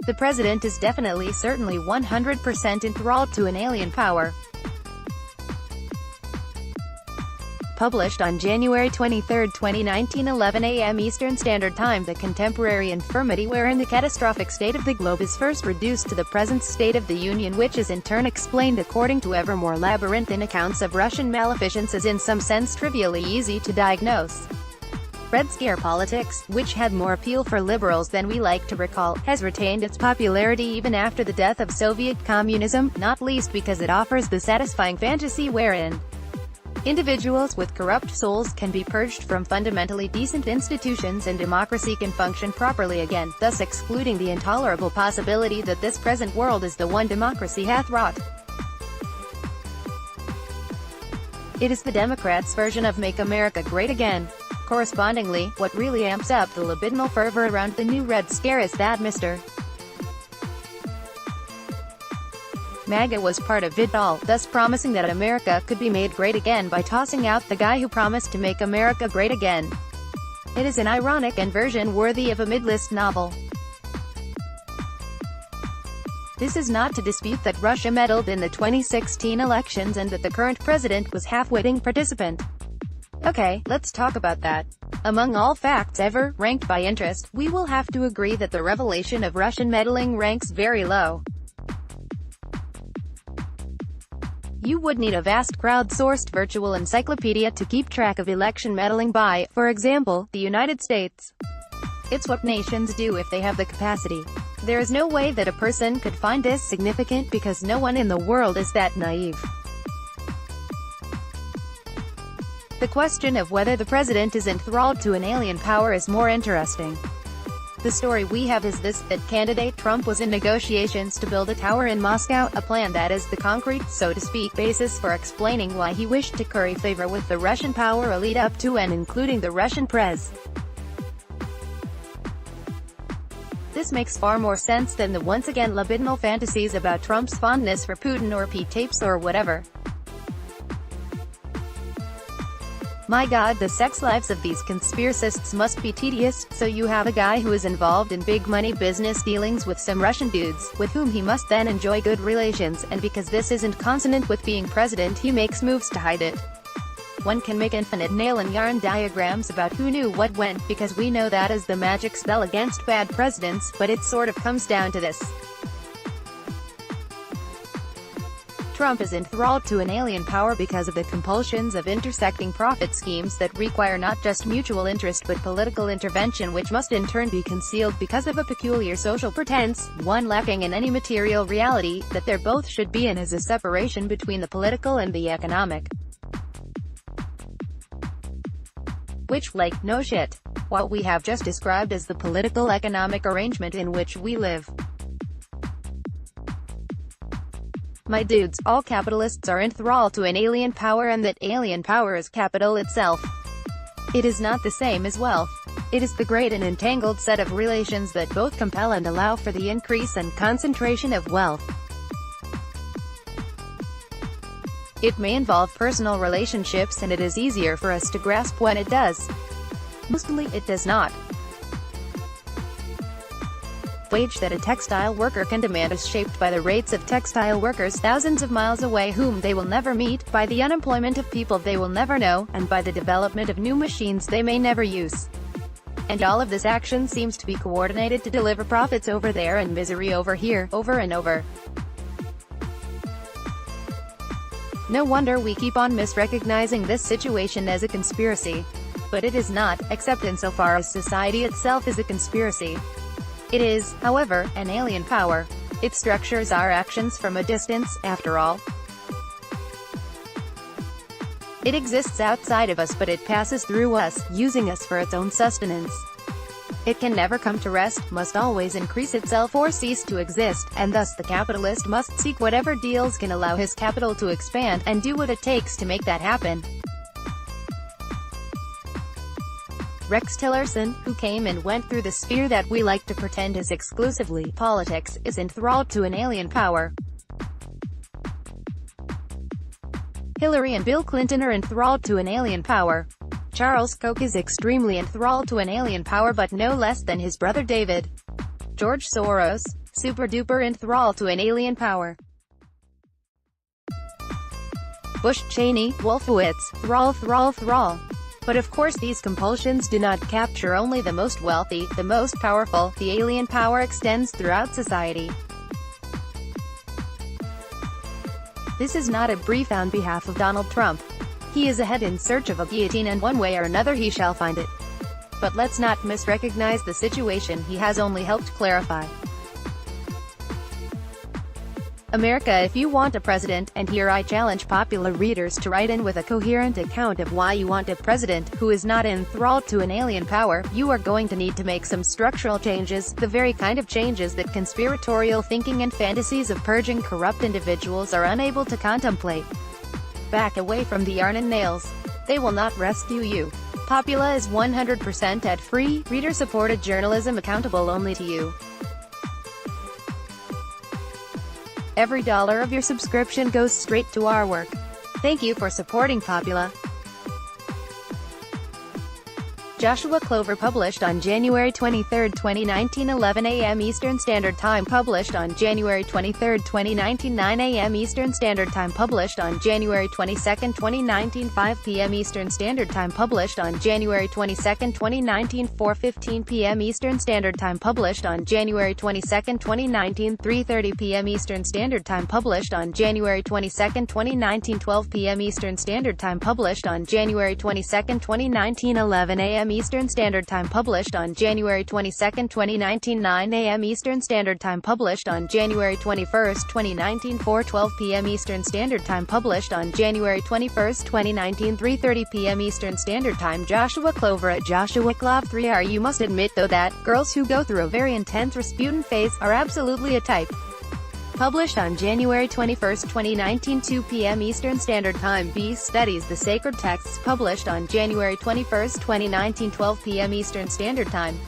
The president is definitely certainly 100% enthralled to an alien power. Published on January 23, 2019, 11 a.m. Eastern Standard Time, the contemporary infirmity wherein the catastrophic state of the globe is first reduced to the present state of the Union, which is in turn explained according to ever more labyrinthine accounts of Russian maleficence, is in some sense trivially easy to diagnose. Red Scare politics, which had more appeal for liberals than we like to recall, has retained its popularity even after the death of Soviet communism, not least because it offers the satisfying fantasy wherein individuals with corrupt souls can be purged from fundamentally decent institutions and democracy can function properly again, thus excluding the intolerable possibility that this present world is the one democracy hath wrought. It is the Democrats' version of Make America Great Again. Correspondingly, what really amps up the libidinal fervor around the new Red Scare is that Mr. MAGA was part of it all, thus promising that America could be made great again by tossing out the guy who promised to make America great again. It is an ironic inversion worthy of a mid-list novel. This is not to dispute that Russia meddled in the 2016 elections and that the current president was half-witting participant. Okay, let's talk about that. Among all facts ever ranked by interest, we will have to agree that the revelation of Russian meddling ranks very low. You would need a vast crowd-sourced virtual encyclopedia to keep track of election meddling by, for example, the United States. It's what nations do if they have the capacity. There is no way that a person could find this significant because no one in the world is that naive. The question of whether the president is enthralled to an alien power is more interesting. The story we have is this, that candidate Trump was in negotiations to build a tower in Moscow, a plan that is the concrete, so to speak, basis for explaining why he wished to curry favor with the Russian power elite up to and including the Russian press. This makes far more sense than the once again libidinal fantasies about Trump's fondness for Putin or P-tapes or whatever. My God, the sex lives of these conspiracists must be tedious. So you have a guy who is involved in big money business dealings with some Russian dudes, with whom he must then enjoy good relations, and because this isn't consonant with being president he makes moves to hide it. One can make infinite nail and yarn diagrams about who knew what when, because we know that is the magic spell against bad presidents, but it sort of comes down to this. Trump is enthralled to an alien power because of the compulsions of intersecting profit schemes that require not just mutual interest but political intervention, which must in turn be concealed because of a peculiar social pretense, one lacking in any material reality, that there both should be and is a separation between the political and the economic. Which, like, no shit. What we have just described as the political economic arrangement in which we live. My dudes, all capitalists are enthralled to an alien power, and that alien power is capital itself. It is not the same as wealth. It is the great and entangled set of relations that both compel and allow for the increase and concentration of wealth. It may involve personal relationships, and it is easier for us to grasp when it does. Mostly, it does not. Wage that a textile worker can demand is shaped by the rates of textile workers thousands of miles away whom they will never meet, by the unemployment of people they will never know, and by the development of new machines they may never use. And all of this action seems to be coordinated to deliver profits over there and misery over here, over and over. No wonder we keep on misrecognizing this situation as a conspiracy. But it is not, except insofar as society itself is a conspiracy. It is, however, an alien power. It structures our actions from a distance, after all. It exists outside of us, but it passes through us, using us for its own sustenance. It can never come to rest, must always increase itself or cease to exist, and thus the capitalist must seek whatever deals can allow his capital to expand, and do what it takes to make that happen. Rex Tillerson, who came and went through the sphere that we like to pretend is exclusively politics, is enthralled to an alien power. Hillary and Bill Clinton are enthralled to an alien power. Charles Koch is extremely enthralled to an alien power, but no less than his brother David. George Soros, Super duper enthrall to an alien power. Bush, Cheney, Wolfowitz, thrall. But of course these compulsions do not capture only the most wealthy, the most powerful. The alien power extends throughout society. This is not a brief on behalf of Donald Trump. He is ahead in search of a guillotine, and one way or another he shall find it. But let's not misrecognize the situation he has only helped clarify. America, if you want a president, and here I challenge popular readers to write in with a coherent account of why you want a president who is not enthralled to an alien power, you are going to need to make some structural changes, the very kind of changes that conspiratorial thinking and fantasies of purging corrupt individuals are unable to contemplate. Back away from the yarn and nails. They will not rescue you. Popula is 100% ad-free, reader-supported journalism accountable only to you. Every dollar of your subscription goes straight to our work. Thank you for supporting Popula. Joshua Clover, published on January 23, 2019, 11 a.m. Eastern Standard Time. Published on January 23, 2019, 9 a.m. Eastern Standard Time. Published on January 22, 2019, 5 p.m. Eastern Standard Time. Published on January 22, 2019, 4:15 p.m. Eastern Standard Time. Published on January 22, 2019, 3:30 p.m. Eastern Standard Time. Published on January 22, 2019, 12 p.m. Eastern Standard Time. Published on January 22, 2019, 11 a.m. Eastern Standard Time. Published on January 22, 2019, 9 a.m. Eastern Standard Time. Published on January 21, 2019, 4:12 p.m. Eastern Standard Time. Published on January 21, 2019, 3:30 p.m. Eastern Standard Time. Joshua Clover at Joshua Clov 3R. You must admit though that girls who go through a very intense Rasputin phase are absolutely a type. Published on January 21, 2019, 2 p.m. Eastern Standard Time. B. Studies the Sacred Texts. Published on January 21, 2019, 12 p.m. Eastern Standard Time.